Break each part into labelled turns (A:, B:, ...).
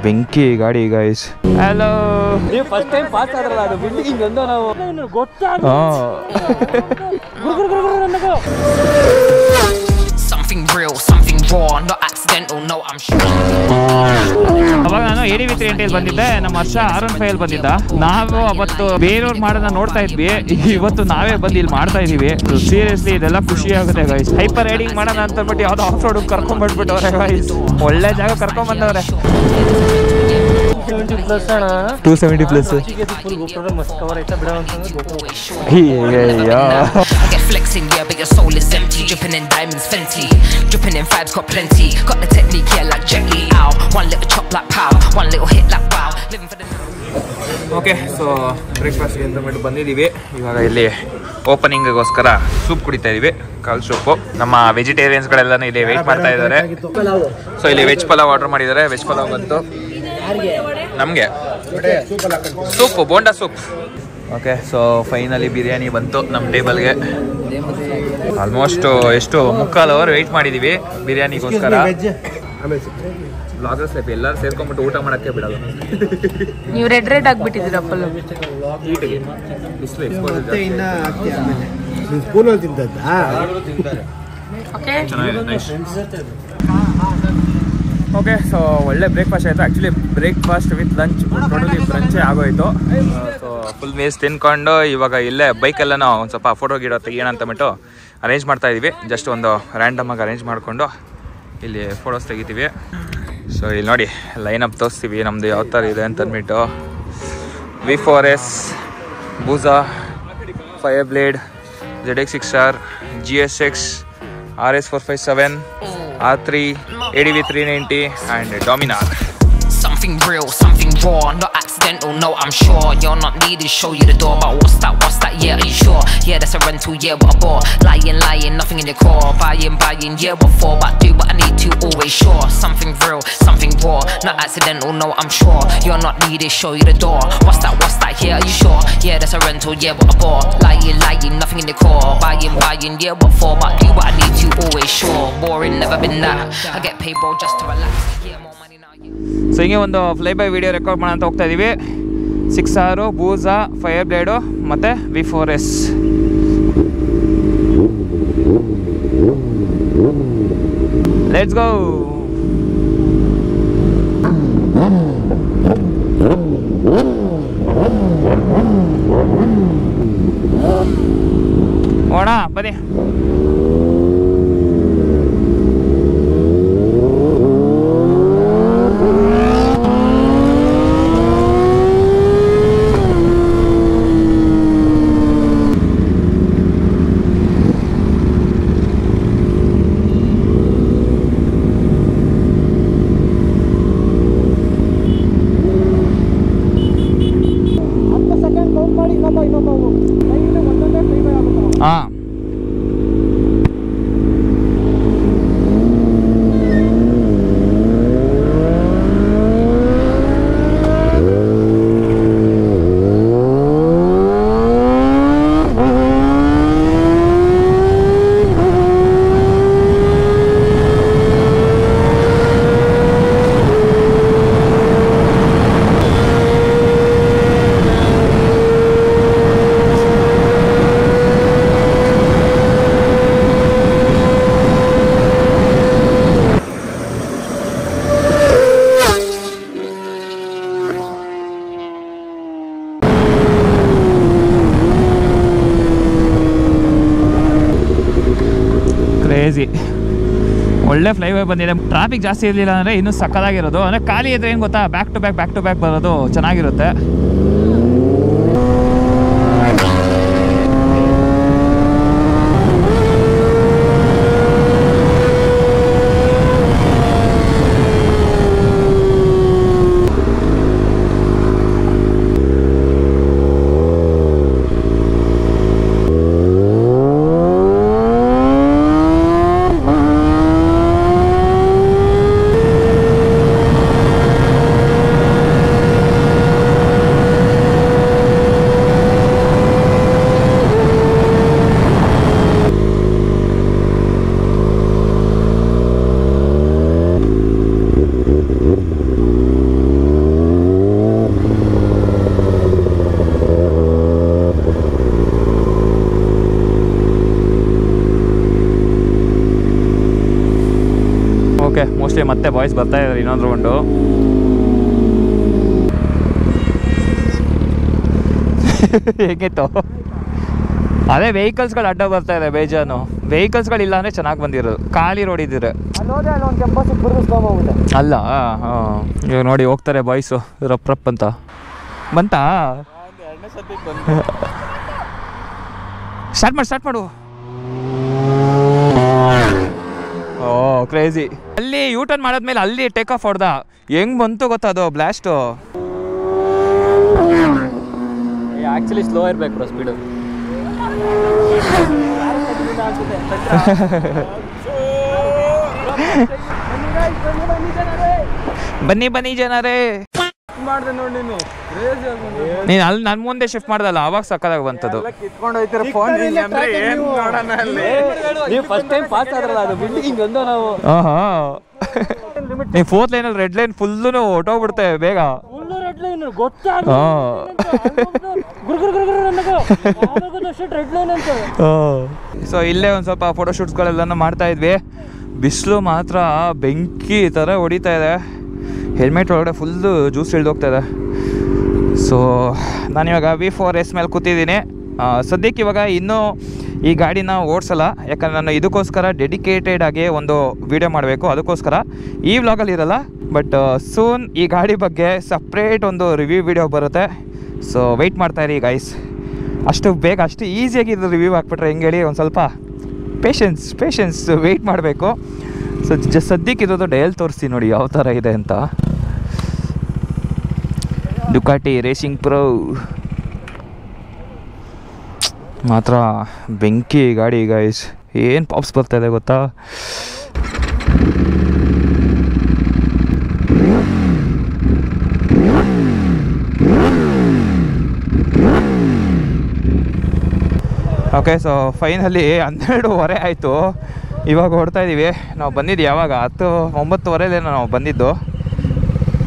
A: ಬೆಂಕಿ ಗಾಡಿ guys. Hello,
B: ನೀವು ಫಸ್ಟ್ ಟೈಮ್ ಪಾಸ್ ಆದ್ರಲ್ಲ, ಅದು ಬಿಲ್ಡಿಂಗ್ ಒಂದು ನಾವು ಗೊತ್ತಾಗ
C: something real, something raw, not accidental, no I'm sure.
A: ಅವಾಗ ನಾನು ADV380 ಬಂದಿದ್ದೆ, ನಮ್ಮ ಹರ್ಷ R15 ಬಂದಿದ್ದ. ನಾವು ಅವತ್ತು ಬೇರೆಯವ್ರು ಮಾಡೋದನ್ನ ನೋಡ್ತಾ ಇದ್ವಿ, ಇವತ್ತು ನಾವೇ ಬಂದು ಇಲ್ಲಿ ಮಾಡ್ತಾ ಇದೀವಿ. ಸೀರಿಯಸ್ಲಿ ಇದೆಲ್ಲ ಖುಷಿ ಆಗುತ್ತೆ ಗೈಸ್. ಹೈಪರ್ ರೈಡಿಂಗ್ ಮಾಡೋಣ ಅಂತ ಅಂದ್ಬಿಟ್ಟು ಯಾವ್ದೋ ಆಫ್ ರೋಡ್ ಕರ್ಕೊಂಡ್ ಬಂದ್ಬಿಟ್ಟವ್ರೆ ಗೈಸ್. ಒಳ್ಳೆ ಜಾಗ ಕರ್ಕೊಂಡ್ ಬಂದವ್ರೆ. 270 ಪ್ಲಸ್
B: ಫುಲ್ ಗೋಪ್ರೋ ಮಸ್ತ್ ಕವರ್ ಐತಾ ಬಿಡ ಅಂತಂದ್ರೆ GoPro.
C: I get flexing, yeah, but your soul is empty. Dripping in diamonds, Fenty. Dripping in vibes, got plenty. Got the technique, yeah, like Jet Li. Ow, one little chop like pow, one little hit like wow. Living for the
A: okay, so ಬ್ರೇಕ್ಫಾಸ್ಟ್ಗೆ ಅಂತ ಬಿಟ್ಟು ಬಂದಿದ್ದೀವಿ. ಇವಾಗ ಇಲ್ಲಿ ಓಪನಿಂಗ್ಗೋಸ್ಕರ soup ಕುಡಿತಾ ಇದೀವಿ, ಕಾಲ್ soup. ನಮ್ಮ ವೆಜಿಟೇರಿಯನ್ಸ್ಗಳೆಲ್ಲನೂ ಇಲ್ಲಿ ವೆಯ್ಟ್ ಮಾಡ್ತಾ ಇದ್ದಾರೆ. ಸೊ ಇಲ್ಲಿ ವೆಜ್ ಪಲಾವ್ ಆರ್ಡರ್ ಮಾಡಿದ್ದಾರೆ. ವೆಜ್ ಪಲಾವ್ ಬಂತು ನಮಗೆ, soup bonda soup. Okay, so finally biryani ಬಂತು ನಮ್ಮ ಟೇಬಲ್ಗೆ. ಆಲ್ಮೋಸ್ಟ್ ಎಷ್ಟು 3/4 ಅವರ್ ವೆಯ್ಟ್ ಮಾಡಿದ್ದೀವಿ ಬಿರಿಯಾನಿಗೋಸ್ಕರ. ಬ್ಲಾಗರ್ಸ್ ಲೈಫ್ ಎಲ್ಲರೂ ಸೇರ್ಕೊಂಡ್ಬಿಟ್ಟು ಊಟ ಮಾಡೋಕ್ಕೆ ಬಿಡಲ್ಲ.
D: ನೀವು ರೆಡ್ ಆಗ್ಬಿಟ್ಟಿದ್ದೀರಪ್ಪ.
A: ಓಕೆ, ಸೊ ಒಳ್ಳೆ ಬ್ರೇಕ್ಫಾಸ್ಟ್ ಆಯಿತು. Actually breakfast with lunch totally ಬ್ರಂಚೇ ಆಗೋಯಿತು. ಸೊ ಫುಲ್ ಮೇಸ್ ತಿನ್ಕೊಂಡು ಇವಾಗ ಇಲ್ಲೇ ಬೈಕೆಲ್ಲ ಒಂದು ಸ್ವಲ್ಪ ಫೋಟೋ ಗಿಡೋ ತೆಗಿಯೋಣ ಅಂತಬಿಟ್ಟು ಅರೇಂಜ್ ಮಾಡ್ತಾ ಇದೀವಿ. ಜಸ್ಟ್ ಒಂದು ರ್ಯಾಂಡಮ್ ಆಗಿ ಅರೇಂಜ್ ಮಾಡಿಕೊಂಡು ಇಲ್ಲಿ ಫೋಟೋಸ್ ತೆಗಿತೀವಿ. ಸೊ ಇಲ್ಲಿ ನೋಡಿ ಲೈನಪ್ ತೋರಿಸ್ತೀವಿ ನಮ್ಮದು ಯಾವ ಥರ ಇದೆ ಅಂತ ಅಂದ್ಬಿಟ್ಟು. V4S, ಬೂಸಾ, fire blade, ZX6R, GSX, RS457, R3, ADV390 and Dominar.
C: something real, something raw, not accidental, no I'm sure. You're not needed, show you the door, but what's that, yeah, are you sure? Yeah, that's a rental, yeah, what a bore. Lying, nothing in your core. Buying, yeah, what for? But do what I need to, always sure. Something real, something raw, not accidental, no I'm sure. You're not needed, show you the door. What's that, yeah, are you sure? Yeah, that's a rental, yeah, what a bore. Lying, nothing in your core. Buying, yeah, what for? But do what I need to, always sure. Boring, never been that. I get paid, bro, just to relax. Yeah, more money now, yeah.
A: So ಹಿಂಗೆ ಒಂದು fly by video record ಮಾಡೋಣ ಅಂತ ಹೋಗ್ತಾ ಇದ್ದೀವಿ. 6R, ಬೂಸಾ, fire blade ಮತ್ತು V4S. Let's go. ಓಣ ಬನ್ನಿ. ಹಾಂ, ಒಳ್ಳೆ ಫ್ಲೈವೇ ಬಂದಿದೆ. ಟ್ರಾಫಿಕ್ ಜಾಸ್ತಿ ಇರಲಿಲ್ಲ ಅಂದರೆ ಇನ್ನೂ ಸಕ್ಕದಾಗಿರೋದು. ಅಂದರೆ ಖಾಲಿ ಇದ್ರೆ ಏನು ಗೊತ್ತಾ, ಬ್ಯಾಕ್ ಟು ಬ್ಯಾಕ್ ಬರೋದು ಚೆನ್ನಾಗಿರುತ್ತೆ. ಮತ್ತೆ ಬಾಯ್ಸ್ ಬರ್ತಾ ಇದ್ದಾರೆ ಇನ್ನೊಂದು ರೌಂಡು. ಹೇಗಿತ್ತು ಅದೇ ವೆಹಿಕಲ್ಸ್ಗಳು ಅಡ್ಡ ಬರ್ತಾ ಇದೆ ಬೇಜಾನು. ವೆಹಿಕಲ್ಸ್ಗಳಿಲ್ಲ ಅಂದರೆ ಚೆನ್ನಾಗಿ ಬಂದಿರೋದು, ಖಾಲಿ ರೋಡ್ ಇದ್ದಿದ್ರೆ ಅಲ್ಲ. ಇವಾಗ ನೋಡಿ ಹೋಗ್ತಾರೆ ಬಾಯ್ಸು ರಪ್ ರಪ್ ಅಂತ ಬಂತಾ. ಸ್ಟಾರ್ಟ್ ಮಾಡು. ಓ ಕ್ರೇಜಿ. ಅಲ್ಲಿ ಯೂ ಟರ್ನ್ ಮಾಡಾದ್ಮೇಲೆ ಅಲ್ಲಿ ಟೇಕ್ ಆಫ್ ಹೊಡ್ದ. ಹೆಂಗ್ ಬಂತು ಗೊತ್ತಾ ಅದು ಬ್ಲಾಸ್ಟು.
B: ಆಕ್ಚುಲಿ ಸ್ಲೋ ಇರ್ಬೇಕು ಬ್ರೋ ಸ್ಪೀಡು.
A: ಬನ್ನಿ ಜನರೇ
B: ಮಾಡ್ದೆ ನೋಡಿ
A: ನೀನು ಅಲ್ಲಿ ನನ್ನ ಮುಂದೆ ಶಿಫ್ಟ್ ಮಾಡ್ದಲ್ಲ ಅವಾಗ ಸಕ್ಕದಾಗ ಬಂತದ್ದು.
B: ನೀವು ಫಸ್ಟ್ ಟೈಮ್ ಪಾಸ್ ಆದ್ರಲ್ಲ ಅದು ಬಿಲ್ಡಿಂಗ್ ಒಂದು ನಾವು
A: ನೀವು 4th ಲೈನಲ್ಲಿ ರೆಡ್ ಲೈನ್ ಫುಲ್ಲು ಹೊಟ್ಟೋಗ್ಬಿಡ್ತೇವೆ ಬೇಗ. ಸೊ ಇಲ್ಲೇ ಒಂದು ಸ್ವಲ್ಪ ಫೋಟೋಶೂಟ್ಸ್ಗಳೆಲ್ಲನೂ ಮಾಡ್ತಾ ಇದ್ವಿ. ಬಿಸಿಲು ಮಾತ್ರ ಬೆಂಕಿ ಥರ ಹೊಡಿತಾ ಇದೆ. ಹೆಲ್ಮೆಟ್ ಒಳಗಡೆ ಫುಲ್ಲು ಜ್ಯೂಸ್ ಇಳ್ದೋಗ್ತಾ ಇದೆ. ಸೊ ನಾನಿವಾಗ V4S ಮೇಲೆ ಕೂತಿದ್ದೀನಿ. ಸದ್ಯಕ್ಕೆ ಇವಾಗ ಇನ್ನೂ ಈ ಗಾಡಿನ ಓಡಿಸಲ್ಲ, ಯಾಕಂದರೆ ನಾನು ಇದಕ್ಕೋಸ್ಕರ ಡೆಡಿಕೇಟೆಡ್ ಆಗಿ ಒಂದು ವಿಡಿಯೋ ಮಾಡಬೇಕು. ಅದಕ್ಕೋಸ್ಕರ ಈ ವ್ಲಾಗಲ್ಲಿ ಇರಲ್ಲ, ಬಟ್ ಸೂನ್ ಈ ಗಾಡಿ ಬಗ್ಗೆ ಸಪ್ರೇಟ್ ಒಂದು ರಿವ್ಯೂ ವಿಡಿಯೋ ಬರುತ್ತೆ. ಸೊ ವೆಯ್ಟ್ ಮಾಡ್ತಾಯಿರಿ ಗೈಸ್. ಅಷ್ಟು ಬೇಗ ಅಷ್ಟು ಈಸಿಯಾಗಿ ಇದು ರಿವ್ಯೂ ಹಾಕ್ಬಿಟ್ರೆ ಹೆಂಗೆ ಹೇಳಿ, ಒಂದು ಸ್ವಲ್ಪ ಪೇಷನ್ಸ್ ವೆಯ್ಟ್ ಮಾಡಬೇಕು. ಸೊ ಸದ್ಯಕ್ಕೆ ಇರೋದು ಡಯಲ್ ತೋರಿಸ್ತೀನಿ ನೋಡಿ ಯಾವ ಥರ ಇದೆ ಅಂತ. ಡುಕಾಟಿ ರೇಸಿಂಗ್ ಪ್ರೋ ಮಾತ್ರ ಬೆಂಕಿ ಗಾಡಿ ಗೈಸ್. ಏನು ಪಾಪ್ಸ್ ಬರ್ತಾ ಇದೆ ಗೊತ್ತಾ. ಓಕೆ, ಸೊ ಫೈನಲಿ 12:15 ಆಯಿತು. ಇವಾಗ ಹೊಡ್ತಾ ಇದ್ದೀವಿ. ನಾವು ಬಂದಿದ್ದು ಯಾವಾಗ 9:30 ನಾವು ಬಂದಿದ್ದು.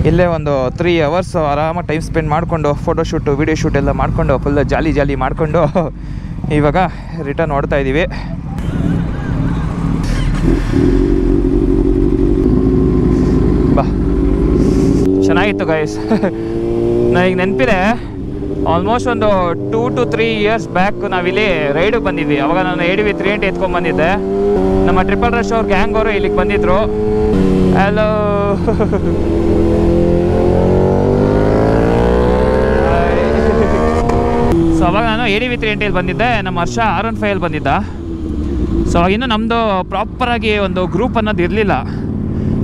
A: ಇಲ್ಲೇ ಒಂದು 3 hours ಆರಾಮಾಗಿ ಟೈಮ್ ಸ್ಪೆಂಡ್ ಮಾಡಿಕೊಂಡು ಫೋಟೋಶೂಟು ವಿಡಿಯೋ ಶೂಟ್ ಎಲ್ಲ ಮಾಡಿಕೊಂಡು ಫುಲ್ ಜಾಲಿ ಮಾಡಿಕೊಂಡು ಇವಾಗ ರಿಟರ್ನ್ ಹೊಡ್ತಾ ಇದ್ದೀವಿ. ಬಾ ಚೆನ್ನಾಗಿತ್ತು ಗೈಸ್. ನನಗೆ ನೆನಪಿದೆ, ಆಲ್ಮೋಸ್ಟ್ ಒಂದು 2 to 3 years ಬ್ಯಾಕ್ ನಾವಿಲ್ಲಿ ರೈಡಿಗೆ ಬಂದಿದ್ವಿ. ಅವಾಗ ನಾನು ADV 380 ಎತ್ಕೊಂಡ್ಬಂದಿದ್ದೆ. ನಮ್ಮ ಟ್ರಿಪಲ್ ರಶ್ ಅವ್ರ ಗ್ಯಾಂಗ್ ಅವರು ಇಲ್ಲಿಗೆ ಬಂದಿದ್ರು. ಹಲೋ ಸೊ ಅವಾಗ ನಾನು ADV 380 ಬಂದಿದ್ದೆ. ನಮ್ಮ ಹರ್ಷ R15 ಬಂದಿದ್ದ. ಸೊ ಅವಾಗಿನ್ನೂ ನಮ್ಮದು ಪ್ರಾಪರಾಗಿ ಒಂದು ಗ್ರೂಪ್ ಅನ್ನೋದು ಇರಲಿಲ್ಲ.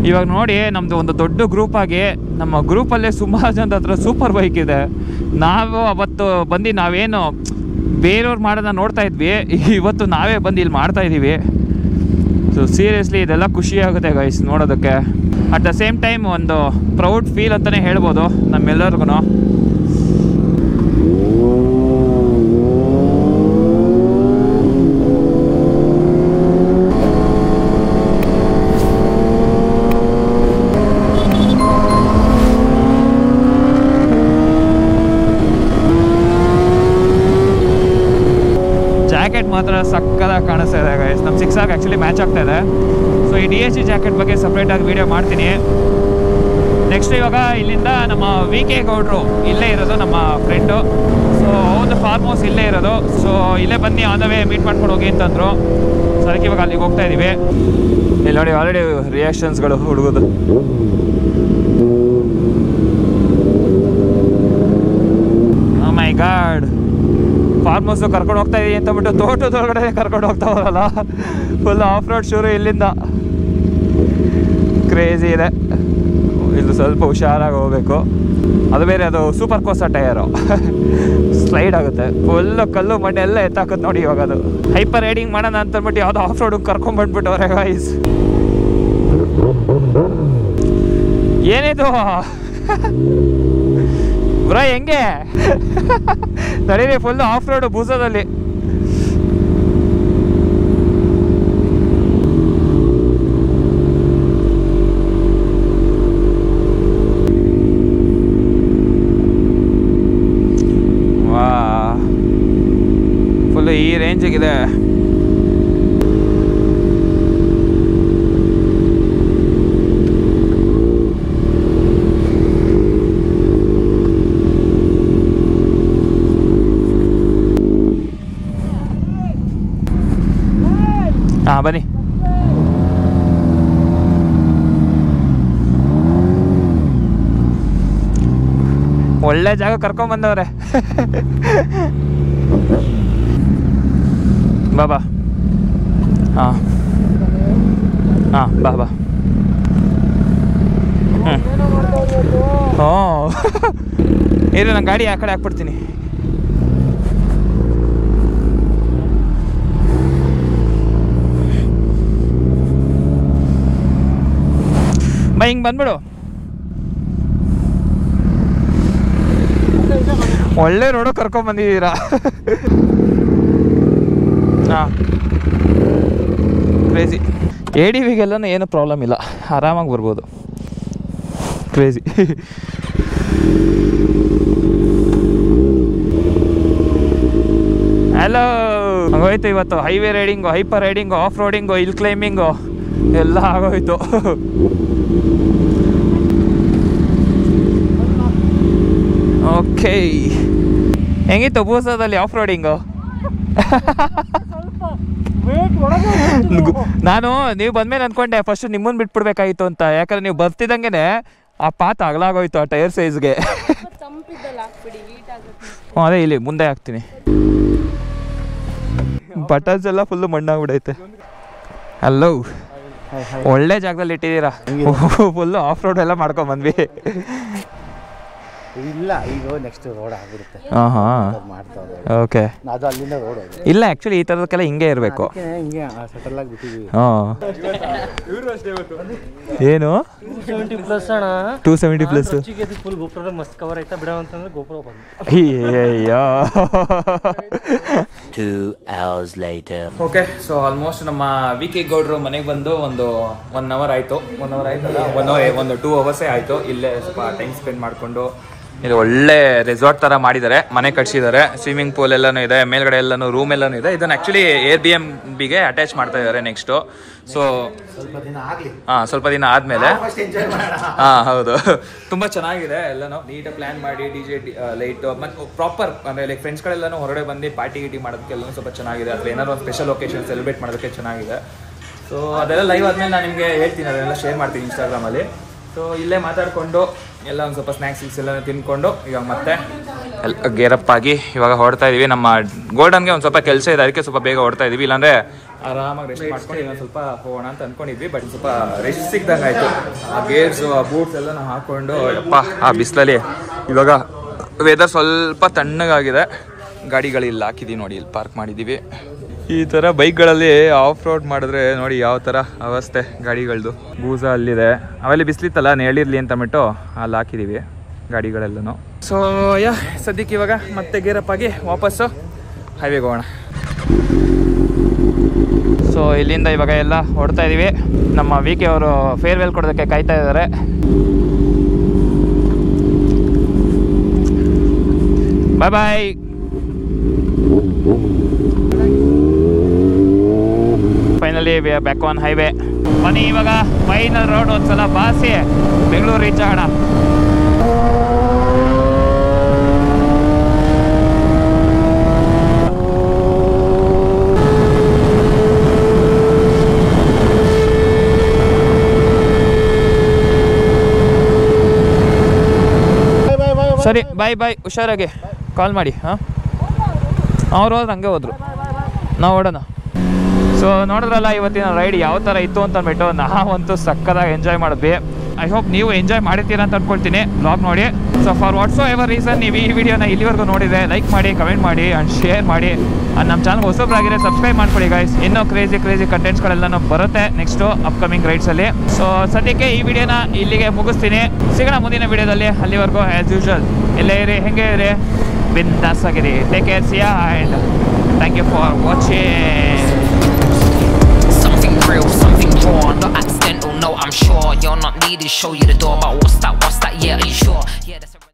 A: ಇವಾಗ ನೋಡಿ ನಮ್ಮದು ಒಂದು ದೊಡ್ಡ ಗ್ರೂಪಾಗಿ ನಮ್ಮ ಗ್ರೂಪಲ್ಲೇ ಸುಮಾರು ಜನದ ಹತ್ರ ಸೂಪರ್ ಬೈಕ್ ಇದೆ. ನಾವು ಅವತ್ತು ಬಂದು ನಾವೇನು ಬೇರೆಯವ್ರು ಮಾಡೋದನ್ನ ನೋಡ್ತಾ ಇದ್ವಿ, ಇವತ್ತು ನಾವೇ ಬಂದು ಇಲ್ಲಿ ಮಾಡ್ತಾಯಿದ್ದೀವಿ. ಸೊ ಸೀರಿಯಸ್ಲಿ ಇದೆಲ್ಲ ಖುಷಿ ಆಗುತ್ತೆ ಗೈಸ್ ನೋಡೋದಕ್ಕೆ. ಅಟ್ ದ ಸೇಮ್ ಟೈಮ್ ಒಂದು ಪ್ರೌಡ್ ಫೀಲ್ ಅಂತಲೇ ಹೇಳ್ಬೋದು ನಮ್ಮೆಲ್ಲರಿಗೂ. ಜಾಕೆಟ್ ಮಾತ್ರ ಸಕ್ಕದಾಗಿ ಕಾಣಿಸ್ತಾ ಇದೆ ಗೈಸ್. ನಮ್ಮ 6 ಆ್ಯಕ್ಚುಲಿ ಮ್ಯಾಚ್ ಆಗ್ತಾ ಇದೆ. ಸೊ ಈ DSG ಜಾಕೆಟ್ ಬಗ್ಗೆ ಸಪ್ರೇಟಾಗಿ ವೀಡಿಯೋ ಮಾಡ್ತೀನಿ ನೆಕ್ಸ್ಟ್. ಇವಾಗ ಇಲ್ಲಿಂದ ನಮ್ಮ VK ಗೌಡ್ರು ಇಲ್ಲೇ ಇರೋದು, ನಮ್ಮ ಫ್ರೆಂಡು. ಸೊ ಅವ್ರದ್ದು ಫಾರ್ಮ್ ಹೌಸ್ ಇಲ್ಲೇ ಇರೋದು. ಸೊ ಇಲ್ಲೇ ಬನ್ನಿ ಆನ್ ದ ವೇ ಮೀಟ್ ಮಾಡ್ಕೊಂಡು ಹೋಗಿ ಅಂತಂದರು. ಸೊ ಅದಕ್ಕೆ ಇವಾಗ ಅಲ್ಲಿಗೆ ಹೋಗ್ತಾ ಇದ್ದೀವಿ. ಇಲ್ಲಿ ನೋಡಿ ಆಲ್ರೆಡಿ ರಿಯಾಕ್ಷನ್ಸ್ಗಳು ಹುಡುಗೋದು. ಓ ಮೈ ಗಾಡ್, ಫಾರ್ಮ್ ಹೌಸು ಕರ್ಕೊಂಡು ಹೋಗ್ತಾ ಇದೀನಿ ಅಂತಬಿಟ್ಟು ತೋಟದೊಳಗಡೆ ಕರ್ಕೊಂಡು ಹೋಗ್ತಾವಲ್ಲ. ಫುಲ್ ಆಫ್ ರೋಡ್ ಶುರು ಇಲ್ಲಿಂದ. ಕ್ರೇಜಿ ಇದೆ. ಇಲ್ಲಿ ಸ್ವಲ್ಪ ಹುಷಾರಾಗಿ ಹೋಗ್ಬೇಕು. ಅದು ಬೇರೆ, ಅದು ಸೂಪರ್ ಕೋಸ್ಟರ್ ಟೈರು ಸ್ಲೈಡ್ ಆಗುತ್ತೆ. ಫುಲ್ಲು ಕಲ್ಲು ಮಣ್ಣೆ ಎಲ್ಲ ಎತ್ತಾಕುತ್ತೆ ನೋಡಿ. ಇವಾಗ ಅದು ಹೈಪರ್ ರೈಡಿಂಗ್ ಮಾಡೋಣ ಅಂತಂದ್ಬಿಟ್ಟು ಯಾವುದೋ ಆಫ್ ರೋಡಿಗೆ ಕರ್ಕೊಂಡ್ಬಂದ್ಬಿಟ್ಟವ್ರೆ ಗೈಸ್. ಏನಿದು ಬ್ರೋ ಹೆಂಗೆ ನಡೀರಿ, ಫುಲ್ಲು ಆಫ್ ರೋಡು ಬೂಸೋದಲ್ಲಿ. ವಾ, ಫುಲ್ಲು ಈ ರೇಂಜಿಗಿದೆ. ಒಳ್ಳೆ ಜಾಗ ಕರ್ಕೊಂಬಂದವ್ರೆ. ಬಾ ಹಾಂ ಹಾಂ ಬಾ ಹ್ಞೂ ಇರು ನಾನು ಗಾಡಿ ಆ ಕಡೆ ಹಾಕ್ಬಿಡ್ತೀನಿ. ಬಾ ಹಿಂಗೆ ಬಂದ್ಬಿಡು. ಒಳ್ಳೆ ರೋಡು ಕರ್ಕೊಂಬಂದಿದ್ದೀರಾ. ಹಾಂ ಕ್ರೇಜಿ. ADVಗೆಲ್ಲನೂ ಏನು ಪ್ರಾಬ್ಲಮ್ ಇಲ್ಲ, ಆರಾಮಾಗಿ ಬರ್ಬೋದು. ಕ್ರೇಜಿ. ಹಲೋ ಆಗೋಯ್ತು ಇವತ್ತು. Highway riding, hyper riding, off roading, hill climbing ಎಲ್ಲ ಆಗೋಯ್ತು. ಓಕೆ, ಹೆಂಗಿತ್ತು ಬೂಸದಲ್ಲಿ ಆಫ್ ರೋಡಿಂಗು? ನಾನು ನೀವು ಬಂದ್ಮೇಲೆ ಅಂದ್ಕೊಂಡೆ ಫಸ್ಟ್ ನಿಮ್ಮನ್ನು ಬಿಟ್ಬಿಡ್ಬೇಕಾಗಿತ್ತು ಅಂತ. ಯಾಕಂದ್ರೆ ನೀವು ಬರ್ತಿದ್ದಂಗೆ ಆ ಪಾತ್ ಅಗಲಾಗೋಯ್ತು ಆ ಟೈರ್ ಸೈಜ್ಗೆ. ಅದೇ ಇಲ್ಲಿ ಮುಂದೆ ಹಾಕ್ತೀನಿ. ಬಟನ್ಸ್ ಎಲ್ಲ ಫುಲ್ಲು ಮಣ್ಣಾಗ್ಬಿಡೈತೆ. ಹಲೋ, ಒಳ್ಳೆ ಜಾಗದಲ್ಲಿ ಇಟ್ಟಿದ್ದೀರಾ. ಫುಲ್ಲು ಆಫ್ ರೋಡ್ ಎಲ್ಲ ಮಾಡ್ಕೊಂಡ್ ಬಂದ್ವಿ.
B: ಇಲ್ಲ, ಈಗ ನೆಕ್ಸ್ಟ್ ರೋಡ್ ಆಗ್ಬಿಡುತ್ತೆ.
A: ಓಕೆ,
B: ಅದು ಅಲ್ಲಿಂದ ರೋಡ್
A: ಇಲ್ಲ ಆ್ಯಕ್ಚುಲಿ ಈ ಥರದಕ್ಕೆಲ್ಲ ಹಿಂಗೆ ಇರಬೇಕು.
B: ಹಿಂಗೆ ಸೆಟಲ್ ಆಗಿ ಬಿಟ್ಟಿದ್ದೀವಿ.
A: ಹಾಂ, ಏನು
B: 270+ ಅಣ್ಣ,
A: 270+
B: ಫುಲ್ ಗೋಪುರದ ಮಸ್ತ್ ಕವರ್ ಆಯ್ತಾ ಬಿಡೋ ಅಂತಂದ್ರೆ ಗೋಪುರ ಬಂದು.
A: ಅಯ್ಯೋ.
E: 2 hours later.
A: Okay, so almost ನಮ್ಮ VK ಗೌಡ್ರು ಮನೆಗೆ ಬಂದು ಒಂದು 1 hour ಆಯಿತು. 1 hour ಆಯ್ತಲ್ಲ, ಒಂದು 2 hours ಆಯಿತು. ಇಲ್ಲೇ ಸ್ವಲ್ಪ ಟೈಮ್ ಸ್ಪೆಂಡ್ ಮಾಡಿಕೊಂಡು ಇಲ್ಲಿ ಒಳ್ಳೆ ರೆಸಾರ್ಟ್ ಥರ ಮಾಡಿದ್ದಾರೆ, ಮನೆ ಕಟ್ಸಿದ್ದಾರೆ. ಸ್ವಿಮ್ಮಿಂಗ್ ಪೂಲ್ ಎಲ್ಲನೂ ಇದೆ, ಮೇಲ್ಗಡೆ ಎಲ್ಲನೂ ರೂಮ್ ಎಲ್ಲನೂ ಇದೆ. ಇದನ್ನು ಆ್ಯಕ್ಚುಲಿ Airbnb-ಗೆ ಅಟ್ಯಾಚ್ ಮಾಡ್ತಾ ಇದ್ದಾರೆ ನೆಕ್ಸ್ಟು. ಸೊ ಸ್ವಲ್ಪ ದಿನ ಆದಮೇಲೆ ಹಾಂ ಹೌದು, ತುಂಬ ಚೆನ್ನಾಗಿದೆ. ಎಲ್ಲನೂ ನೀಟಾಗಿ ಪ್ಲ್ಯಾನ್ ಮಾಡಿ DJ ಲೈಟು ಮತ್ತು ಪ್ರಾಪರ್ ಅಂದರೆ ಲೈಕ್ ಫ್ರೆಂಡ್ಸ್ಗಳೆಲ್ಲನೂ ಹೊರಗಡೆ ಬಂದು ಪಾರ್ಟಿ ಮಾಡೋದಕ್ಕೆಲ್ಲನೂ ಸ್ವಲ್ಪ ಚೆನ್ನಾಗಿದೆ. ಅಥವಾ ಏನಾದ್ರು ಒಂದು ಸ್ಪೆಷಲ್ ಒಕೇಶನ್ ಸೆಲೆಬ್ರೇಟ್ ಮಾಡೋದಕ್ಕೆ ಚೆನ್ನಾಗಿದೆ. ಸೊ ಅದೆಲ್ಲ ಲೈವ್ ಆದಮೇಲೆ ನಾನು ನಿಮಗೆ ಹೇಳ್ತೀನಿ, ಅದನ್ನೆಲ್ಲ ಶೇರ್ ಮಾಡ್ತೀನಿ ಇನ್ಸ್ಟಾಗ್ರಾಮಲ್ಲಿ. ಸೊ ಇಲ್ಲೇ ಮಾತಾಡಿಕೊಂಡು ಎಲ್ಲ ಒಂದು ಸ್ವಲ್ಪ ಸ್ನ್ಯಾಕ್ಸ್ ಎಲ್ಲ ತಿನ್ಕೊಂಡು ಇವಾಗ ಮತ್ತೆ ಗೇರಪ್ ಆಗಿ ಇವಾಗ ಹೊರಡ್ತಾ ಇದೀವಿ. ನಮ್ಮ ಗೋಲ್ಡನ್ಗೆ ಒಂದು ಸ್ವಲ್ಪ ಕೆಲಸ ಇದೆ, ಅದಕ್ಕೆ ಸ್ವಲ್ಪ ಬೇಗ ಹೊರಡ್ತಾ ಇದೀವಿ. ಇಲ್ಲಾಂದರೆ ಆರಾಮಾಗಿ ರೆಸ್ಟ್ ಮಾಡ್ಕೊಂಡು ಇನ್ನೊಂದು ಸ್ವಲ್ಪ ಹೋಗೋಣ ಅಂತ ಅಂದ್ಕೊಂಡಿದ್ವಿ. ಬಟ್ ಸ್ವಲ್ಪ ರೆಸ್ಟ್ ಸಿಕ್ದಂಗೆ ಆಯಿತು. ಆ ಗೇರ್ಸು, ಆ ಬೂಟ್ಸ್ ಎಲ್ಲ ಹಾಕ್ಕೊಂಡು ಯಪ್ಪ ಆ ಬಿಸಿಲಲ್ಲಿ ಇವಾಗ ವೆದರ್ ಸ್ವಲ್ಪ ತಣ್ಣಗಾಗಿದೆ. ಗಾಡಿಗಳಿಲ್ಲ ಹಾಕಿದ್ದೀವಿ ನೋಡಿ, ಇಲ್ಲಿ ಪಾರ್ಕ್ ಮಾಡಿದ್ದೀವಿ. ಈ ಥರ ಬೈಕ್ಗಳಲ್ಲಿ ಆಫ್ ರೋಡ್ ಮಾಡಿದ್ರೆ ನೋಡಿ ಯಾವ ಥರ ಅವಸ್ಥೆ ಗಾಡಿಗಳದ್ದು. ಬೂಸ ಅಲ್ಲಿದೆ, ಅವೆಲ್ಲ ಬಿಸಿಲಿತ್ತಲ್ಲ ಹೇಳಿರ್ಲಿ ಅಂತ ಅಂದ್ಬಿಟ್ಟು ಅಲ್ಲಿ ಹಾಕಿದ್ದೀವಿ ಗಾಡಿಗಳೆಲ್ಲೂ. ಸೊ ಸದ್ಯಕ್ಕೆ ಇವಾಗ ಮತ್ತೆ ಗೇರಪ್ ಆಗಿ ವಾಪಸ್ಸು ಹೈವೇಗೆ ಹೋಗೋಣ. ಸೊ ಇಲ್ಲಿಂದ ಇವಾಗ ಎಲ್ಲ ಹೊರಡ್ತಾ ಇದ್ದೀವಿ. ನಮ್ಮ VK ಅವರು ಫೇರ್ವೆಲ್ ಕೊಡೋದಕ್ಕೆ ಕಾಯ್ತಾ ಇದ್ದಾರೆ. Bye bye. Finally back on highway. ಬನ್ನಿ ಇವಾಗ ಫೈನಲ್ ರೋಡ್ ಒಂದ್ಸಲ ಬಾಸಿ ಬೆಂಗಳೂರು ರೀಚ್ ಆಗೋಣ. ಸರಿ, ಬಾಯ್ ಬಾಯ್, ಹುಷಾರಾಗಿ ಕಾಲ್ ಮಾಡಿ. ಹಾಂ, ಅವ್ರು ಹೋದ್ರೆ ಹಂಗೆ ಹೋದ್ರು, ನಾವು ಓಡೋಣ. ಸೊ ನೋಡಿದ್ರಲ್ಲ ಇವತ್ತಿನ ರೈಡ್ ಯಾವ ಥರ ಇತ್ತು ಅಂತ ಅಂದ್ಬಿಟ್ಟು. ನಾವಂತೂ ಸಕ್ಕದಾಗಿ ಎಂಜಾಯ್ ಮಾಡಿದ್ವಿ. ಐ ಹೋಪ್ ನೀವು ಎಂಜಾಯ್ ಮಾಡಿರ್ತೀರ ಅಂತ ಅಂದ್ಕೊಳ್ತೀನಿ ಬ್ಲಾಗ್ ನೋಡಿ. ಸೊ ಫಾರ್ ವಾಟ್ಸೋ ಎವರ್ ರೀಸನ್ ನೀವು ಈ ವಿಡಿಯೋನ ಇಲ್ಲಿವರೆಗೂ ನೋಡಿದರೆ ಲೈಕ್ ಮಾಡಿ, ಕಮೆಂಟ್ ಮಾಡಿ ಆ್ಯಂಡ್ ಶೇರ್ ಮಾಡಿ. ಆ್ಯಂಡ್ ನಮ್ಮ ಚಾನಲ್ ಹೊಸಬ್ರಾಗಿದ್ರೆ ಸಬ್ಸ್ಕ್ರೈಬ್ ಮಾಡ್ಕೊಳ್ಳಿ ಗೈಸ್. ಇನ್ನೂ ಕ್ರೇಜಿ ಕಂಟೆಂಟ್ಸ್ಗಳೆಲ್ಲನೂ ಬರುತ್ತೆ ನೆಕ್ಸ್ಟು ಅಪ್ಕಮಿಂಗ್ ರೈಡ್ಸಲ್ಲಿ. ಸೊ ಸದ್ಯಕ್ಕೆ ಈ ವಿಡಿಯೋನ ಇಲ್ಲಿಗೆ ಮುಗಿಸ್ತೀನಿ. ಸಿಗೋಣ ಮುಂದಿನ ವಿಡಿಯೋದಲ್ಲಿ. ಅಲ್ಲಿವರೆಗೂ ಆ್ಯಸ್ ಯೂಶುವಲ್ ಎಲ್ಲೇ ಇರಿ, ಹೆಂಗೆ ಇರಿ, ಬಿಂದಾಸ್ ಆಗಿರಿ. Take care, see you and thank you for watching.
C: Real, something raw, not accidental, no I'm sure you're not needed, show you the door, but what's that, yeah, are you sure? Yeah, that's a